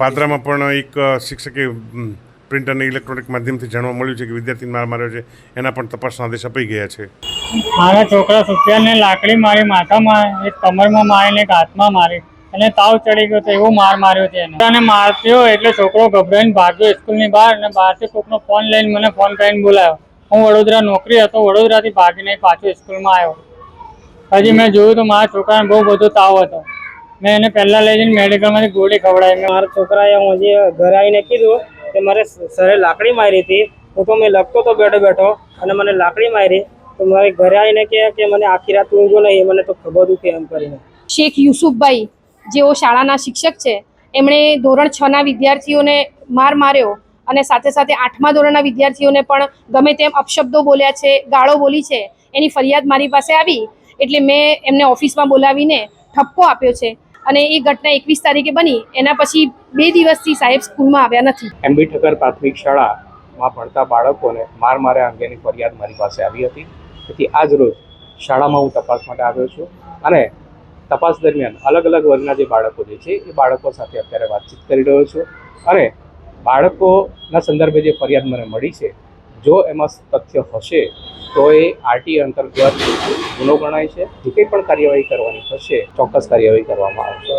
પાદરામાં પણ એક શિક્ષકે પ્રિન્ટ અને ઇલેક્ટ્રોનિક માધ્યમથી જાણવા મળ્યું છે કે વિદ્યાર્થીને માર માર્યો છે. એના પણ તપાસના આદેશ અપાઈ ગયા છે. મારા છોકરા સુફિયાનને લાકડી મારી, માથામાં, એક કમરમાં મારીને એક હાથમાં મારી અને તાવ ચડી ગયો તો એવો માર માર્યો છે એને. અને માર્યો એટલે છોકરો ગભરાઈને ભાગ્યો સ્કૂલની બહાર અને બહારથી કોકનો ફોન લઈને મને ફોન કરીને બોલાવ્યો. હું વડોદરા નોકરી હતો, વડોદરાથી ભાગીને પાછો સ્કૂલમાં આવ્યો. હજી મેં જોયું તો મારા છોકરાને બહુ બધો તાવ હતો. મેં એને પહેલાં લઈ જઈને મેડિકલમાંથી ગોળી ખવડાવી. મારા છોકરાએ હું હજી ઘરે આવીને કીધું કે મારે સરે લાકડી મારી હતી. હું તો મેં લખતો તો બેઠો બેઠો અને મને લાકડી મારી. તો મારે ઘરે આવીને કે મને આખી રાત ઊંઘો નહીં, મને તો ખબર દુખે એમ કરીને. શેખ યુસુફભાઈ જેઓ શાળાના શિક્ષક છે, એમણે ધોરણ 6ના વિદ્યાર્થીઓને માર માર્યો અને સાથે સાથે 8મા ધોરણના વિદ્યાર્થીઓને પણ ગમે તેમ અપશબ્દો બોલ્યા છે, ગાળો બોલી છે. એની ફરિયાદ મારી પાસે આવી એટલે મેં એમને ઓફિસમાં બોલાવીને ઠપકો આપ્યો છે અને એ ઘટના 21 તારીખે બની. એના પછી 2 દિવસથી સાહેબ સ્કૂલમાં આવ્યા નથી. એમબી ઠક્કર પ્રાથમિક શાળામાં ભણતા બાળકોને માર માર્યા અંગેની ફરિયાદ મારી પાસે આવી હતી. તેથી આજ રોજ શાળામાં હું તપાસ માટે આવ્યો છું અને તપાસ દરમિયાન અલગ અલગ વર્ગના જે બાળકો જે છે એ બાળકો સાથે અત્યારે વાતચીત કરી રહ્યો છું અને બાળકોના સંદર્ભે જે ફરિયાદ મને મળી છે, જો એમાં તથ્ય હશે તો એ આરટી અંતર્ગત ગુનો ગણાય છે. જે કંઈ પણ કાર્યવાહી કરવાની થશે ચોક્કસ કાર્યવાહી કરવામાં આવશે.